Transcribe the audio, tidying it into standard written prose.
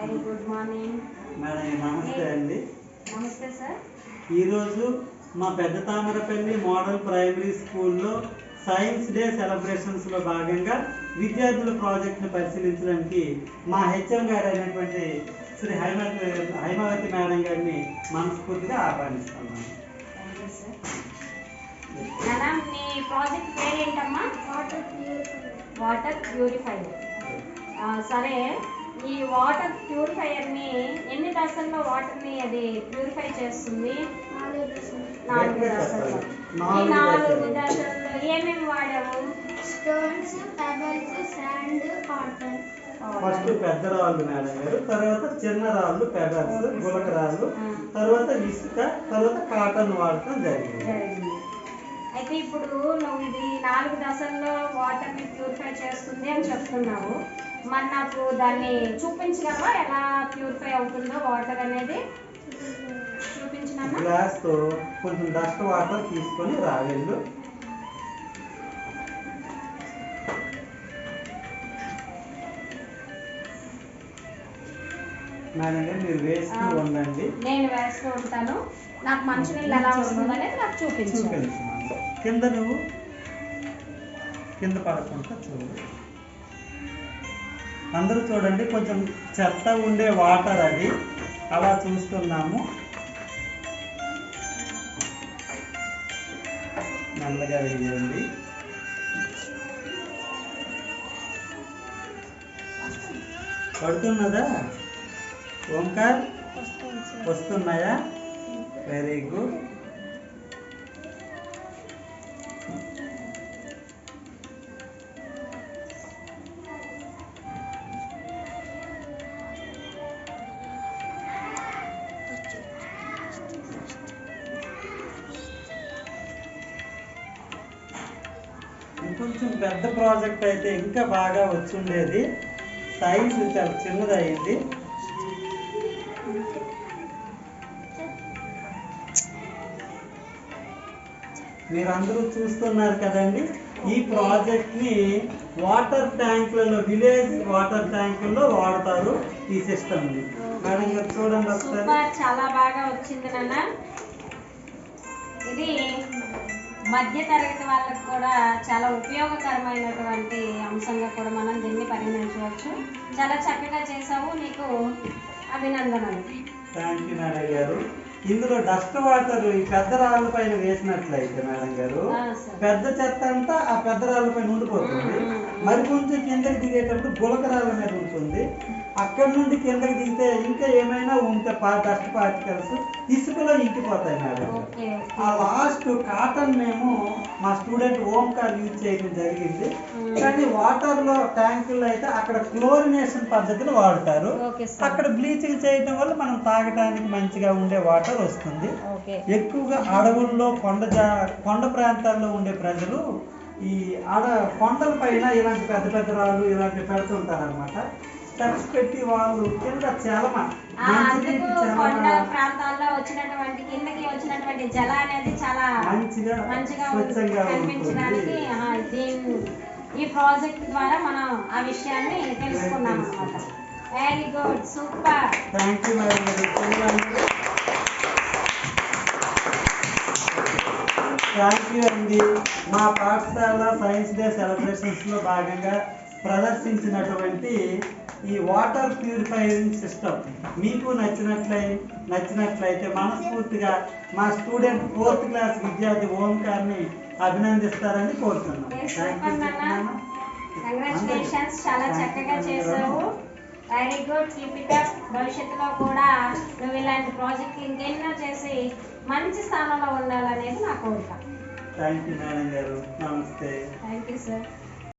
Very good morning madam. నమస్తే అండి. నమస్తే సార్. ఈరోజు మా పెద్ద తామరపల్లి మోడల్ ప్రైమరీ స్కూల్లో సైన్స్ డే సెలబ్రేషన్స్లో భాగంగా విద్యార్థుల ప్రాజెక్ట్ను పరిశీలించడానికి మా హెచ్ఎం గారు అయినటువంటి శ్రీ హైమావతి మేడం గారిని మనస్ఫూర్తిగా ఆహ్వానిస్తున్నాను. మేడం, మీ ప్రాజెక్ట్ పేరు ఏంటమ్మా? Water purifier. సరే, ఈ వాటర్ ప్యూరిఫైయర్ని ఎన్ని దశల్లో వాటర్ని అది ప్యూరిఫై చేస్తుంది? 4 దశల్లో. ఈ 4 దశల్లో ఏమేమి వాడాము? Stones, pebbles, sand, cotton. First పెద్ద రాళ్ళు మేడం గారు, తర్వాత చిన్న రాళ్ళు పెబల్స్, గులక రాళ్ళు, తర్వాత ఇసుక, తర్వాత కాటన్ వాడటం జరిగింది. అయితే ఇప్పుడు నువ్వు ఇది 4 దశల్లో వాటర్ని ప్యూరిఫై చేస్తుంది అని చెప్తున్నావు. మరి నాకు దాన్ని చూపించగలవా, ఎలా ప్యూరిఫై అవుతుందో వాటర్ అనేది? చూపించిన గ్లాస్తో కొంచెం డస్ట్ వాటర్ తీసుకొని రావేళ్ళు. మేడం గారు మీరు వేస్తూ ఉండండి. నేను వేస్తూ ఉంటాను. నాకు మంచినీళ్ళు ఎలా వస్తుంది అనేది నాకు చూపించండి. కింద నువ్వు కింద పడకుండా చూడు. అందరూ చూడండి, కొంచెం చెత్త ఉండే వాటర్ అది అలా చూస్తున్నాము. నల్లగా వేయండి. పడుతున్నదా ఓంకార్? వస్తున్నాయా? Very good. ఇంకొంచెం పెద్ద ప్రాజెక్ట్ అయితే ఇంకా బాగా వచ్చుండేది. సైన్స్ చాలా చిన్నదయ్యింది. మీరందరూ చూస్తున్నారు కదండి, ఈ ప్రాజెక్ట్ని వాటర్ ట్యాంకులలో, విలేజ్ వాటర్ ట్యాంకుల్లో వాడతారు ఈ సిస్టమ్ని. మేడం గారు చూడండి ఒకసారి. చాలా బాగా వచ్చింది నాన్న. ఇది మధ్య తరగతి వాళ్ళకి కూడా చాలా ఉపయోగకరమైనటువంటి అంశంగా కూడా మనం దీన్ని పరిగణించవచ్చు. చాలా చక్కగా చేసావు, నీకు అభినందనలు. థ్యాంక్ యూ మేడం గారు. ఇందులో డస్ట్ వాటర్ ఈ పెద్ద రాళ్ళ పైన వేసినట్లయితే మేడం గారు, పెద్ద చెత్త అంతా ఆ పెద్ద రాళ్ళ పైన ఉండిపోతుంది. మరి కొంచెం కిందకి దిగేటప్పుడు గులక రాళ్ళ మీద ఉంటుంది. అక్కడి నుండి కిందకి దిగితే ఇంకా ఏమైనా ఉంటే డస్ట్ పార్టికల్స్ ఇసుకలో ఇంకిపోతాయి మేడం. ఆ లాస్ట్ కాటన్ మేము మా స్టూడెంట్ ఓంకార్ యూజ్ చేయడం జరిగింది. కానీ వాటర్లో ట్యాంకుల్లో అయితే అక్కడ క్లోరినేషన్ పద్ధతిని వాడతారు. అక్కడ బ్లీచింగ్ చేయడం వల్ల మనం తాగడానికి మంచిగా ఉండే వాటర్ వస్తుంది. ఎక్కువగా అడవుల్లో కొండ ప్రాంతాల్లో ఉండే ప్రజలు ఈ కొండల పైన ఇలాంటి పెద్ద పెద్ద రాళ్ళు ఇలాంటి పెడుతుంటారు అనమాట. స్టెప్స్ పెట్టి వాళ్ళు కింద ప్రాంతాల్లో వచ్చినటువంటి కిందకి వచ్చినటువంటి జల అనేది చాలా మంచిగా కనిపించడానికి ఈ ప్రాజెక్ట్ ద్వారా మనం ఆ విషయాన్ని తెలుసుకున్నాం అనమాట. Very good, super. Thank you thank you అండి. మా పాఠశాల సైన్స్ డే సెలబ్రేషన్స్లో భాగంగా ప్రదర్శించినటువంటి ఈ వాటర్ ప్యూరిఫైయింగ్ సిస్టమ్ మీకు నచ్చినట్లయితే మనస్ఫూర్తిగా మా స్టూడెంట్ 4th క్లాస్ విద్యార్థి ఓంకార్ని అభినందిస్తారని కోరుతున్నాను. కంగ్రాచులేషన్స్, చాలా చక్కగా చేసావు. Very good, keep it up. భవిష్యత్తులో కూడా నువ్వు ఇలాంటి ప్రాజెక్ట్ ఇంకెన్నో చేసి మంచి స్థానంలో ఉండాలనేది నా కోరిక. థ్యాంక్ యూ మేడం గారు. నమస్తే. Thank you sir.